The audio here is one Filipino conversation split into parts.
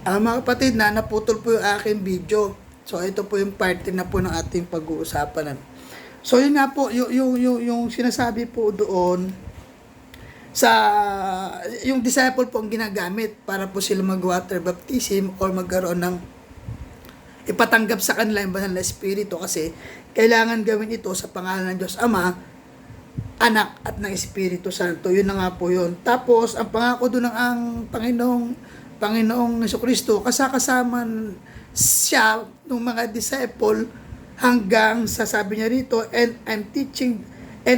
Mga kapatid, naputol po yung aking video. So, ito po yung parte na po ng ating pag-uusapan. So, yun nga po, yung sinasabi po doon sa yung disciple po ang ginagamit para po sila mag-water baptism or magkaroon ng ipatanggap sa kanila yung banal na espiritu, kasi kailangan gawin ito sa pangalan ng Diyos Ama, Anak at ng Espiritu Santo. Yun na nga po yun. Tapos ang pangako doon ng ang Panginoong Jesucristo, kasama siya ng mga disciple hanggang sa sabi niya rito, and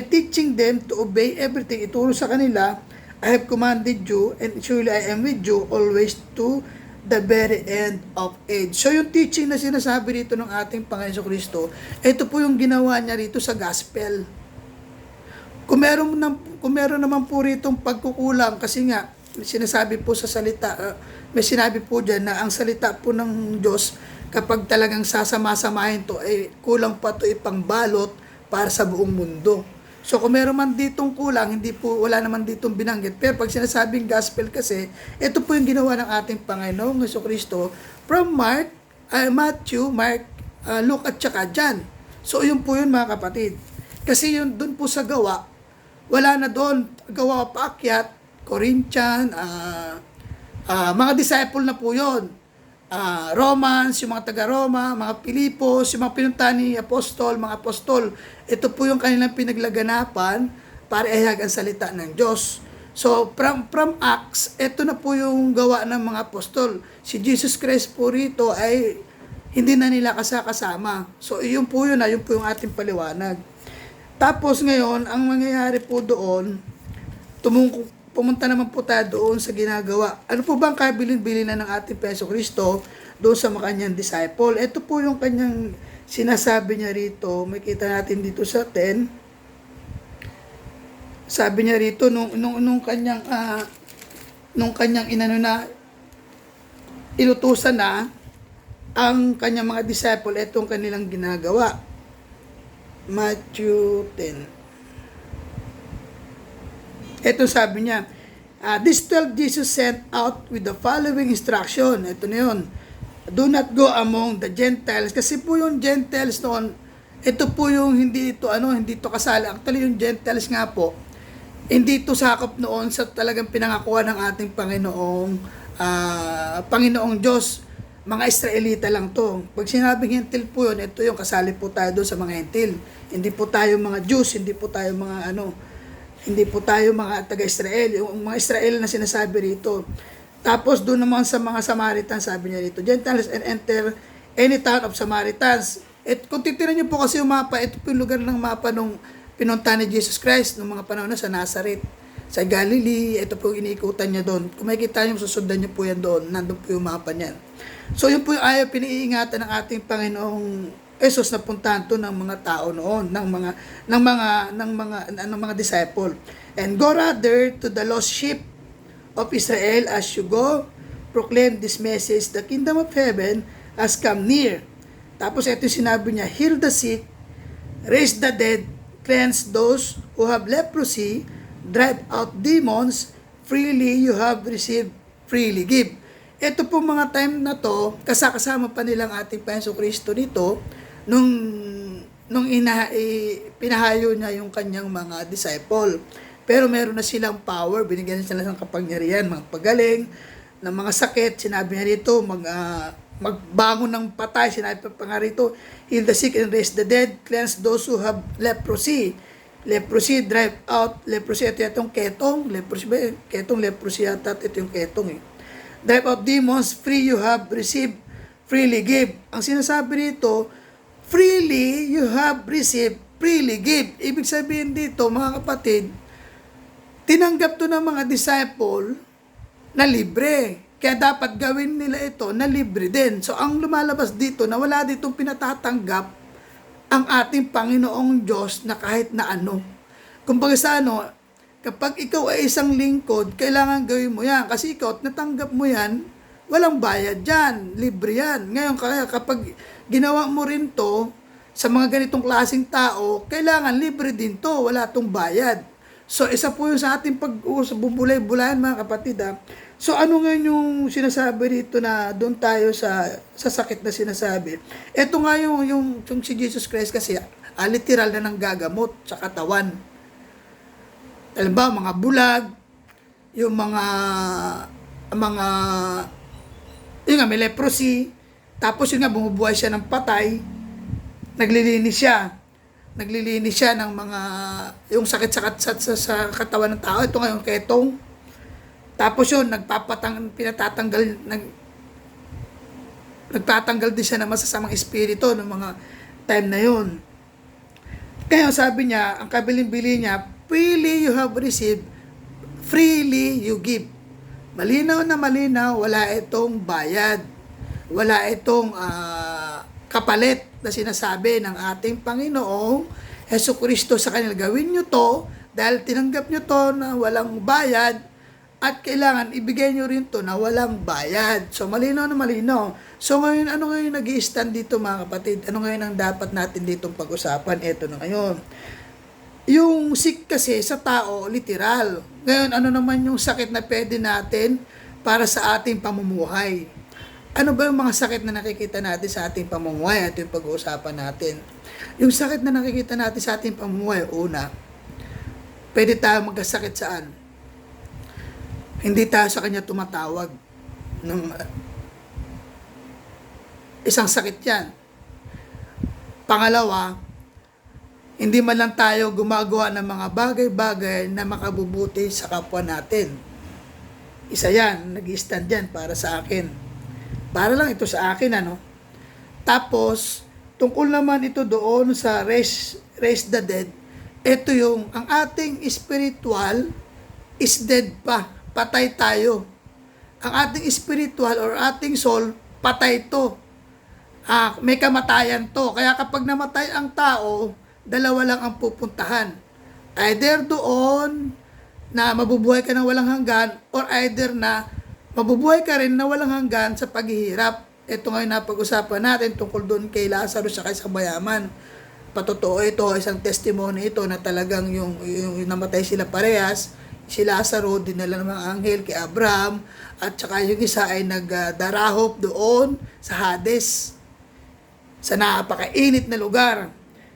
teaching them to obey everything. Ituro sa kanila, I have commanded you, and surely I am with you always to the very end of age. So yung teaching na sinasabi rito ng ating Panginoon Jesucristo, ito po yung ginawa niya rito sa gospel. Kung meron naman po rito pagkukulang, kasi nga sinasabi po sa salita, may sinabi po dyan na ang salita po ng Diyos, kapag talagang sasama-samahin to, kulang pa to ipangbalot para sa buong mundo. So kung meron man ditong kulang, wala naman ditong binanggit. Pero pag sinasabing gospel kasi, ito po yung ginawa ng ating Panginoong Jesucristo from Matthew, Mark, Luke at saka John. So yun po yun mga kapatid. Kasi yun dun po sa gawa, wala na doon gawa paakyat, Corinthian, mga disciple na po yun. Romans, yung mga taga-Roma, mga Pilipos, yung mga pinunta ni apostol, mga apostol. Ito po yung kanilang pinaglaganapan para ihayag ang salita ng Diyos. So, from Acts, ito na po yung gawa ng mga apostol. Si Jesus Christ po rito ay hindi na nila kasama. So, yun po yung ating paliwanag. Tapos ngayon, ang mangyayari po doon, pumunta naman po tayo doon sa ginagawa. Ano po ba ang kabilin-bilin na ng ating Peso Kristo doon sa mga kanyang disciple? Ito po yung kanyang sinasabi niya rito. Makita natin dito sa 10. Sabi niya rito, nung kanyang inutusan na ang kanyang mga disciple, itong kanilang ginagawa. Matthew 10. Ito sabi niya, this 12 Jesus sent out with the following instruction. Ito na yun. Do not go among the Gentiles. Kasi po yung Gentiles noon, ito po yung hindi ito kasali. Actually yung Gentiles nga po, hindi ito sakop noon sa talagang pinangakuan ng ating Panginoong Diyos. Mga Israelita lang to. Pag sinabing Hentil po yun, ito yung kasali po tayo doon sa mga Hentil. Hindi po tayo mga Jews, hindi po tayo mga taga-Israel. Yung mga Israel na sinasabi rito. Tapos doon naman sa mga Samaritans, sabi niya rito, Gentiles and enter any town of Samaritans. Kung titinan niyo po kasi yung mapa, ito po yung lugar ng mapa nung pinunta ni Jesus Christ nung mga panahon na sa Nazareth, sa Galilee. Ito po yung iniikutan niya doon. Kung makikita niyo, susundan niyo po yan doon. Nandun po yung mapa niyan. So yun po yung ayaw piniingatan ng ating Panginoong Jesus na puntahan to ng mga tao noon, ng mga disciple. And go rather to the lost sheep of Israel as you go, proclaim this message, the kingdom of heaven has come near. Tapos ito sinabi niya, heal the sick, raise the dead, cleanse those who have leprosy, drive out demons, freely you have received, freely give. Ito po mga time na to, kasama pa nilang ating Panginoon Kristo dito, nung pinahayo niya yung kanyang mga disciple. Pero meron na silang power, binigyan sila ng kapangyarihan, mga pagaling, ng mga sakit, sinabi niya rito, magbangon ng patay, sinabi pa nga rito, heal the sick and raise the dead, cleanse those who have leprosy. Leprosy, drive out, leprosy, ito yung ketong, leprosy yata, ito yung ketong Drive out demons, free you have received, freely give. Ang sinasabi dito, freely you have received, freely give. Ibig sabihin dito, mga kapatid, tinanggap to ng mga disciple na libre. Kaya dapat gawin nila ito na libre din. So ang lumalabas dito na wala ditong pinatatanggap ang ating Panginoong Diyos na kahit na ano. Kumbaga sa kapag ikaw ay isang lingkod, kailangan gawin mo yan. Kasi ikaw, natanggap mo yan, walang bayad yan, libre yan. Ngayon, kaya kapag ginawa mo rin to sa mga ganitong klaseng tao, kailangan libre din to, wala tong bayad. So, isa po yung sa ating pag-uusap, bubulay-bulayan mga kapatid So ano nga yung sinasabi dito na doon tayo sa sakit na sinasabi? Ito nga yung si Jesus Christ kasi literal na nanggagamot sa katawan. Alam ba, mga bulag, yung mga yun nga, may leprosy, tapos yun nga, bumubuhay siya ng patay, naglilinis siya ng mga, yung sakit sa katawan ng tao. Ito nga yung ketong, tapos yun, nagtatanggal din siya ng masasamang espiritu ng mga time na yun. Kaya sabi niya, ang kabiling-bili niya, freely you have received, freely you give. Malinaw na malinaw, wala itong bayad. Wala itong kapalit na sinasabi ng ating Panginoong Jesucristo sa kanila. Gawin nyo to dahil tinanggap nyo to na walang bayad at kailangan ibigay nyo rin to na walang bayad. So malinaw na malinaw. So ngayon, ano ngayon nag-i-stand dito mga kapatid? Ano ngayon ang dapat natin ditong pag-usapan? Ito na ngayon. Yung sick kasi sa tao, literal. Ngayon, ano naman yung sakit na pwede natin para sa ating pamumuhay? Ano ba yung mga sakit na nakikita natin sa ating pamumuhay at yung pag-uusapan natin? Yung sakit na nakikita natin sa ating pamumuhay, una, pwede tayo magkasakit saan? Hindi tayo sa kanya tumatawag ng isang sakit yan. Pangalawa, hindi man lang tayo gumagawa ng mga bagay-bagay na makabubuti sa kapwa natin. Isa yan, nag-i-stand yan para sa akin. Para lang ito sa akin, ano? Tapos, tungkol naman ito doon sa raise the dead, ito yung, ang ating spiritual is dead pa. Patay tayo. Ang ating spiritual or ating soul, patay to. May kamatayan to. Kaya kapag namatay ang tao, dalawa lang ang pupuntahan. Either doon na mabubuhay ka ng walang hanggan or either na mabubuhay ka rin na walang hanggan sa paghihirap. Ito ngayon na pag-usapan natin tungkol doon kay Lazarus at sa mayaman. Patotoo ito, isang testimony ito na talagang yung namatay sila parehas. Si Lazaro, dinala ng mga anghel kay Abraham at saka yung isa ay nagdarahop doon sa Hades, sa napakainit na lugar.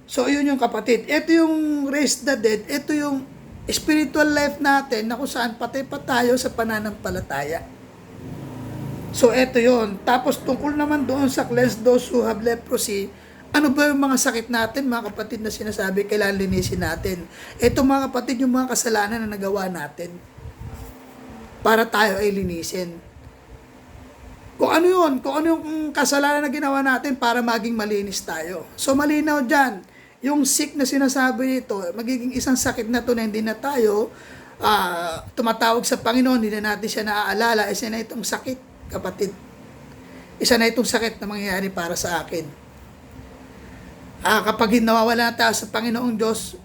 So, yun yung kapatid. Ito yung raise the dead. Ito yung spiritual life natin na kung saan patay pa tayo sa pananampalataya. So, ito yun. Tapos, tungkol naman doon sa cleanse those who have leprosy, ano ba yung mga sakit natin, mga kapatid, na sinasabi, kailangan linisin natin? Ito, mga kapatid, yung mga kasalanan na nagawa natin para tayo ay linisin. Kung ano yun, kung ano yung kasalanan na ginawa natin para maging malinis tayo. So, malinaw dyan. Yung sick na sinasabi nito, magiging isang sakit na to na hindi na tayo tumatawag sa Panginoon, hindi na natin siya naaalala. Isa na itong sakit, kapatid. Isa na itong sakit na mangyayari para sa akin. Kapag nawawala tayo sa Panginoong Diyos,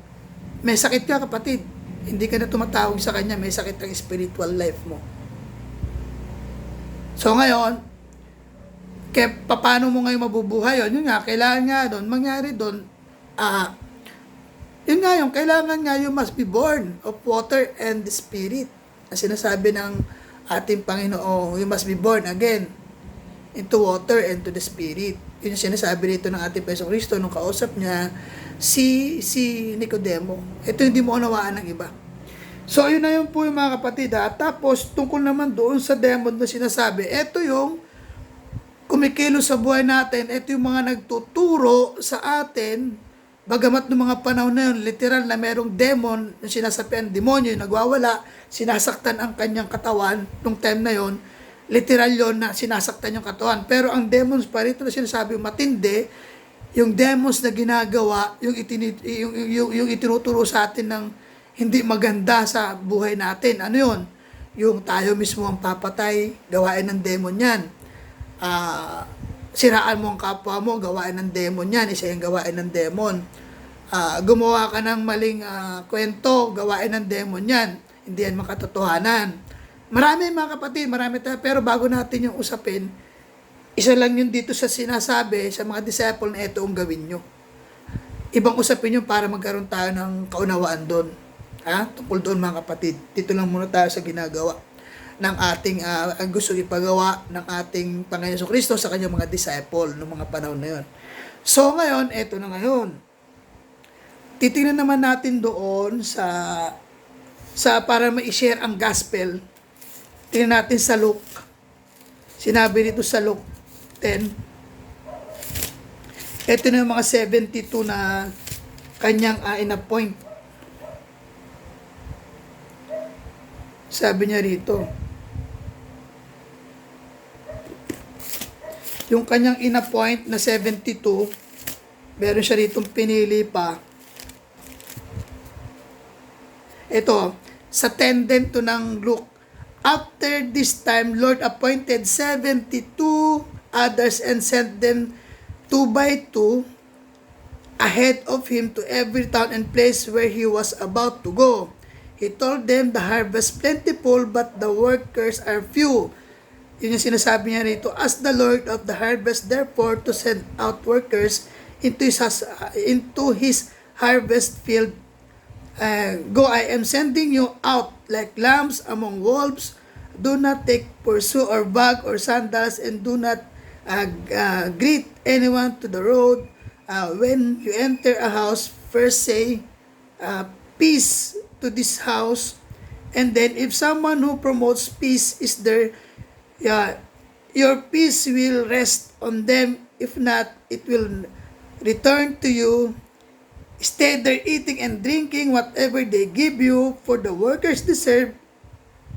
may sakit ka, kapatid. Hindi ka na tumatawag sa Kanya, may sakit ang spiritual life mo. So ngayon, paano mo ngayon mabubuhay yun? Yun nga, kailangan nga doon, mangyari doon, yun nga yung, kailangan nga you must be born of water and the Spirit. Ang sinasabi ng ating Panginoon, you must be born again into water and to the Spirit. Yun yung sinasabi dito ng ating Panginoong Kristo nung kausap niya si Nicodemo. Ito hindi mo unawaan ng iba. So, yun na yun po yung mga kapatid. Tapos, tungkol naman doon sa demon na sinasabi, ito yung kumikilo sa buhay natin, ito yung mga nagtuturo sa atin, bagamat ng mga panahon na yun, literal na merong demon, yung sinasapian, demonyo, yung nagwawala, sinasaktan ang kanyang katawan nung time na yun, literal yon na sinasaktan yung katawan. Pero ang demons pa rito na sinasabi matindi, yung demons na ginagawa, yung itinuturo sa atin ng hindi maganda sa buhay natin. Ano yun? Yung tayo mismo ang papatay, gawain ng demon yan. Siraan mo ang kapwa mo, gawain ng demon yan. Isa yung gawain ng demon. Gumawa ka ng maling kwento, gawain ng demon yan. Hindi yan makatotohanan. Marami mga kapatid, marami tayo. Pero bago natin yung usapin, isa lang yun dito sa sinasabi sa mga disciple na ito ang gawin nyo. Ibang usapin yun para magkaroon tayo ng kaunawaan doon. Tungkol doon mga kapatid. Dito lang muna tayo sa ginagawa. ng ating ang gusto ipagawa ng ating Panginoon Kristo sa kanyang mga disciple noong mga panahon na yun. So ngayon, eto na ngayon. Titingnan naman natin doon sa para ma-share ang gospel. Tingnan natin sa Luke. Sinabi dito sa Luke 10. Ito na yung mga 72 na kanyang in-appoint. Sabi niya rito, yung kanyang in-appoint na 72, meron siya ritong pinili pa. Ito, sa 10 to ng Luke. After this time, Lord appointed 72 others and sent them 2 by 2 ahead of him to every town and place where he was about to go. He told them, the harvest plentiful, but the workers are few. Yun yung sinasabi niya rito, ask the Lord of the harvest therefore to send out workers into his harvest field. Go, I am sending you out like lambs among wolves. Do not take purse or bag or sandals, and do not greet anyone to the road. When you enter a house, first say, peace to this house, and then if someone who promotes peace is there, your peace will rest on them. If not, it will return to you. Stay there eating and drinking whatever they give you, for the workers deserve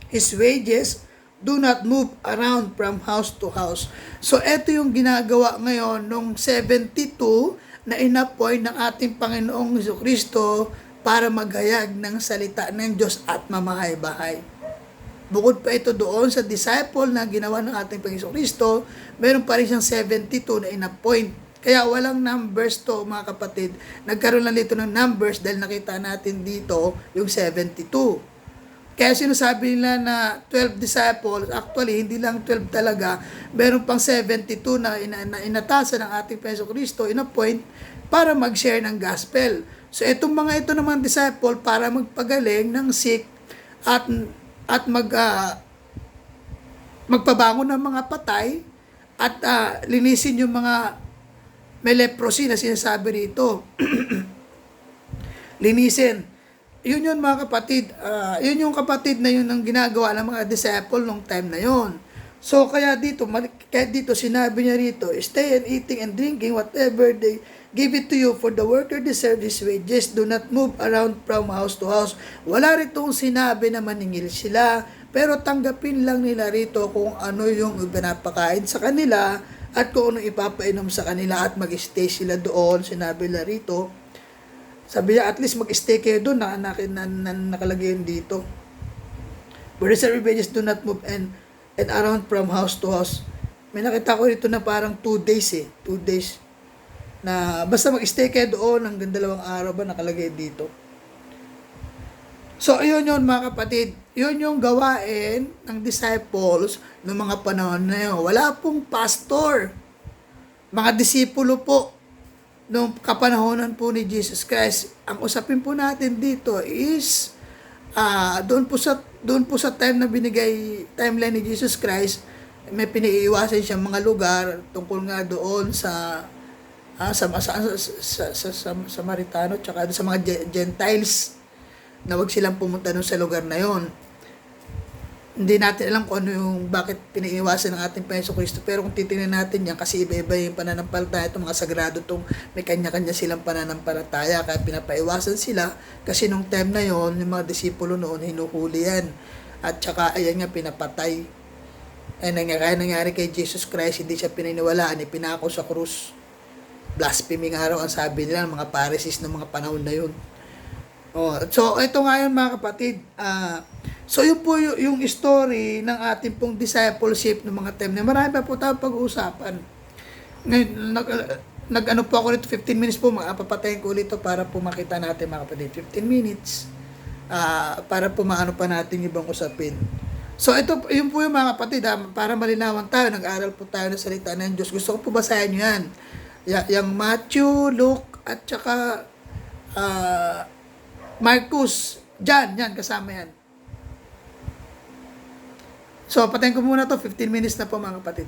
his wages. Do not move around from house to house. So, ito yung ginagawa ngayon nung 72 na inappoint ng ating Panginoong Jesucristo para maghayag ng salita ng Diyos at mamahay-bahay. Bukod pa ito doon sa disciple na ginawa ng ating Panginoong Jesucristo, meron pa rin siyang 72 na inappoint. Kaya walang numbers to, mga kapatid. Nagkaroon lang dito ng numbers dahil nakita natin dito yung 72. Kaya sinasabi nila na 12 disciples, actually hindi lang 12 talaga, meron pang 72 na inatasan ng ating Panginoong Kristo, inappoint para mag-share ng gospel. So itong mga ito naman disciple para magpagaling ng sick at magpabangon ng mga patay at linisin yung mga may leprosy na sinasabi rito. Linisin. Yun yun mga kapatid. Yun yung kapatid na yun ang ginagawa ng mga disciple nung time na yun. So kaya dito sinabi niya rito, stay and eating and drinking whatever they give it to you, for the worker deserves his wages. Do not move around from house to house. Wala ritong sinabi na maningil sila, pero tanggapin lang nila rito kung ano yung pinapakain sa kanila at kung ano ipapainom sa kanila at mag-stay sila doon. Sinabi nila rito, sabi niya, at least mag-stay kayo doon na nakalagay yun dito. For reserve wages, do not move and around from house to house. May nakita ko dito na parang 2 days 2 days. Na basta mag-stay kayo doon hanggang 2 araw ba nakalagay dito. So, ayun yun mga kapatid. Yun yung gawain ng disciples ng mga panahon na yun. Wala pong pastor. Mga disipulo po nung kapanahonan po ni Jesus Christ. Ang usapin po natin dito is doon po sa time na timeline ni Jesus Christ, may piniiwasan siyang mga lugar tungkol nga doon sa Samaritano tsaka sa mga Gentiles na wag silang pumunta doon sa lugar na yon. Hindi natin alam kung ano yung bakit piniiwasan ng ating Panginoon Kristo, pero kung titingnan natin yan, kasi iba-iba yung pananampalataya, itong mga sagrado, itong may kanya-kanya silang pananampalataya, kaya pinapaiwasan sila, kasi nung time na yon, yung mga disipulo noon, hinuhuli yan, at saka ayan nga, pinapatay. Kaya nangyari kay Jesus Christ, hindi siya pininiwalaan, pinako sa krus. Blaspheming araw ang sabi nila ng mga Pharisees ng mga panahon na yun. So ito nga yun mga kapatid. So yun po yung story ng ating pong discipleship ng mga time na marami pa po tayong pag-uusapan. Ngayon, nag-ano po ako nito 15 minutes po, papatayin ko ulit ito para po makita natin mga kapatid. 15 minutes para po maano pa natin ibang usapin. So ito, yun po yung mga kapatid, para malinawan tayo, nag-aral po tayo ng salita ng Diyos. Gusto ko po basahin nyo yan. Yung Matthew, Luke, at saka Marcus, John, yan, kasama yan. So, patayin ko muna to. 15 minutes na po mga kapatid.